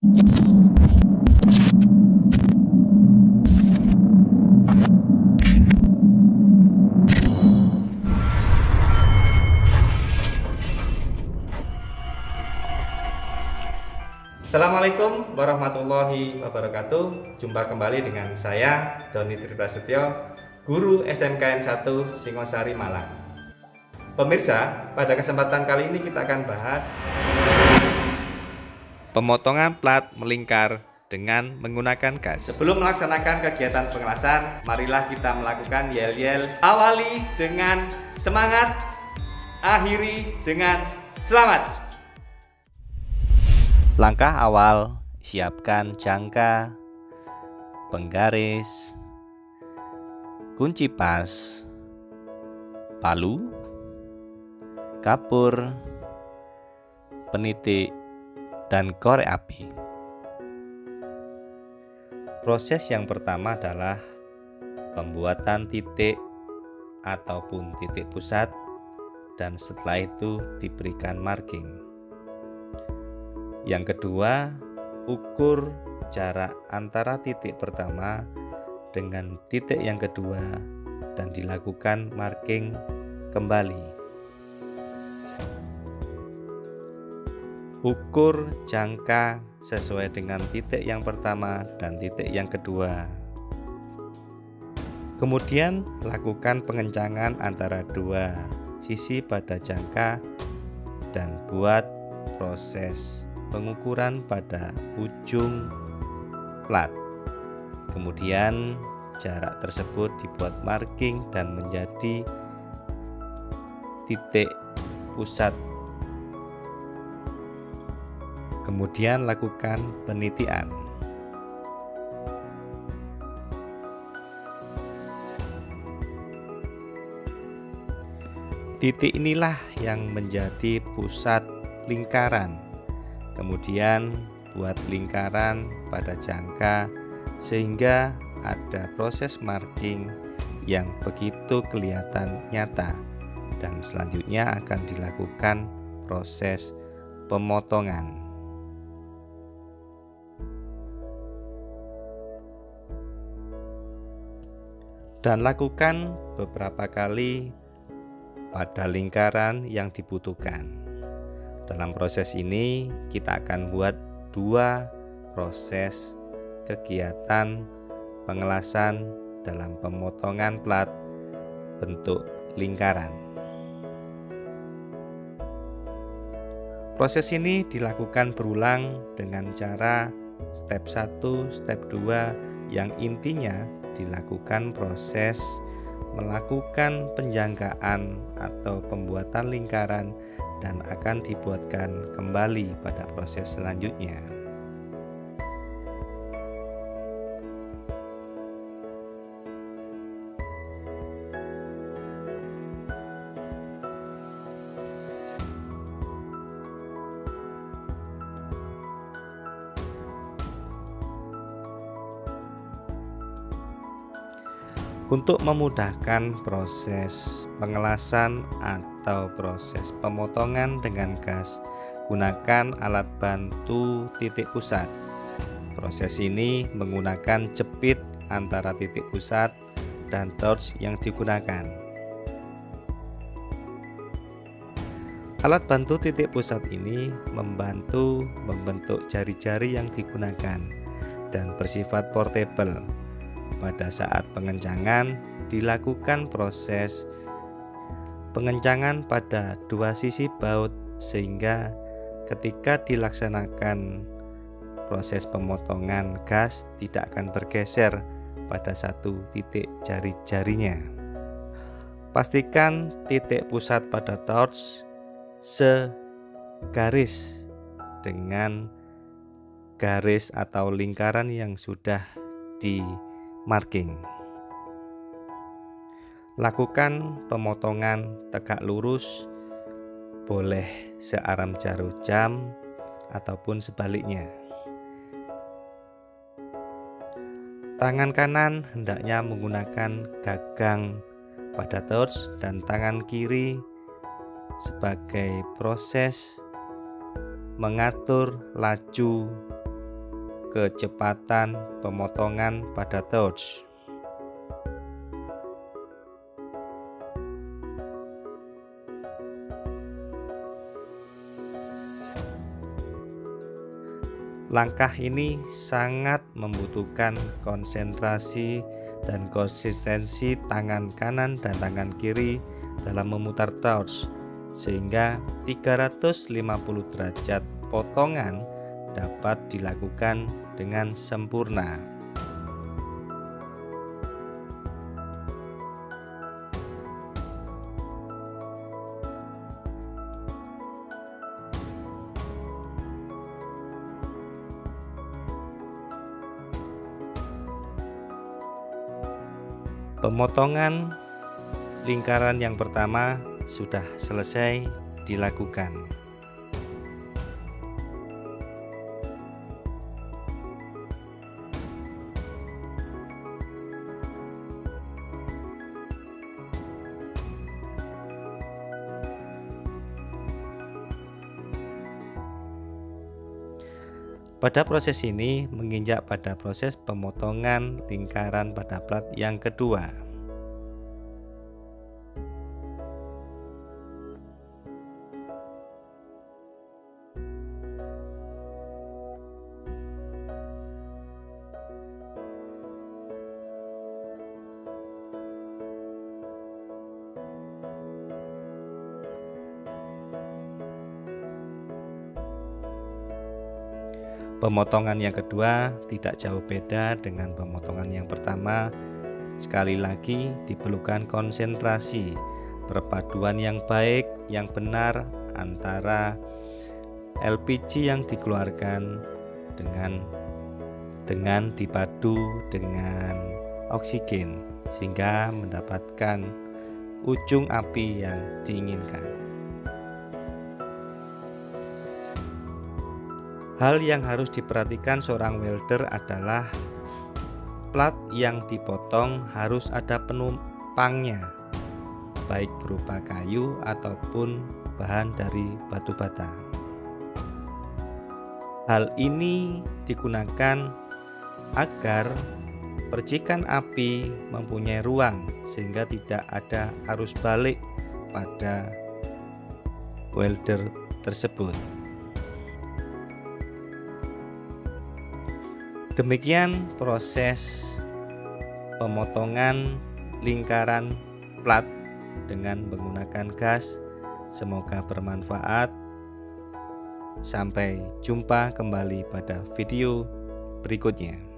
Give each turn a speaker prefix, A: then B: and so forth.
A: Assalamualaikum warahmatullahi wabarakatuh. Jumpa kembali dengan saya Doni Triprasetyo, guru SMKN 1 Singosari Malang. Pemirsa, pada kesempatan kali ini kita akan bahas pemotongan plat melingkar dengan menggunakan gas. Sebelum melaksanakan kegiatan pengelasan, marilah kita melakukan yel-yel. Awali dengan semangat, akhiri dengan selamat.
B: Langkah awal, siapkan jangka, penggaris, kunci pas, palu, kapur, penitik, dan korek api. Proses yang pertama adalah pembuatan titik ataupun titik pusat, dan setelah itu diberikan marking. Yang kedua, ukur jarak antara titik pertama dengan titik yang kedua dan dilakukan marking kembali. Ukur jangka sesuai dengan titik yang pertama dan titik yang kedua. Kemudian lakukan pengencangan antara dua sisi pada jangka dan buat proses pengukuran pada ujung plat. Kemudian jarak tersebut dibuat marking dan menjadi titik pusat. Kemudian lakukan penitian. Titik inilah yang menjadi pusat lingkaran. Kemudian buat lingkaran pada jangka sehingga ada proses marking yang begitu kelihatan nyata, dan selanjutnya akan dilakukan proses pemotongan. Dan lakukan beberapa kali pada lingkaran yang dibutuhkan. Dalam proses ini kita akan buat dua proses kegiatan pengelasan dalam pemotongan plat bentuk lingkaran. Proses ini dilakukan berulang dengan cara step 1, step 2 yang intinya dilakukan proses melakukan penjangkaan atau pembuatan lingkaran dan akan dibuatkan kembali pada proses selanjutnya. Untuk memudahkan proses pengelasan atau proses pemotongan dengan gas, gunakan alat bantu titik pusat. Proses ini menggunakan jepit antara titik pusat dan torch yang digunakan. Alat bantu titik pusat ini membantu membentuk jari-jari yang digunakan dan bersifat portable. Pada saat pengencangan dilakukan proses pengencangan pada dua sisi baut sehingga ketika dilaksanakan proses pemotongan gas tidak akan bergeser pada satu titik jari-jarinya. Pastikan titik pusat pada torch segaris dengan garis atau lingkaran yang sudah di marking. Lakukan pemotongan tegak lurus, boleh searah jarum jam ataupun sebaliknya. Tangan kanan hendaknya menggunakan gagang pada torch dan tangan kiri sebagai proses mengatur laju kecepatan pemotongan pada torch. Langkah ini sangat membutuhkan konsentrasi dan konsistensi tangan kanan dan tangan kiri dalam memutar torch, sehingga 350 derajat potongan dapat dilakukan dengan sempurna. Pemotongan lingkaran yang pertama sudah selesai dilakukan. Pada proses ini menginjak pada proses pemotongan lingkaran pada plat yang kedua. Pemotongan yang kedua tidak jauh beda dengan pemotongan yang pertama. Sekali lagi diperlukan konsentrasi, perpaduan yang baik, yang benar antara LPG yang dikeluarkan dengan dipadu dengan oksigen, sehingga mendapatkan ujung api yang diinginkan. Hal yang harus diperhatikan seorang welder adalah plat yang dipotong harus ada penumpangnya, baik berupa kayu ataupun bahan dari batu bata. Hal ini digunakan agar percikan api mempunyai ruang sehingga tidak ada arus balik pada welder tersebut. Demikian proses pemotongan lingkaran plat dengan menggunakan gas. Semoga bermanfaat. Sampai jumpa kembali pada video berikutnya.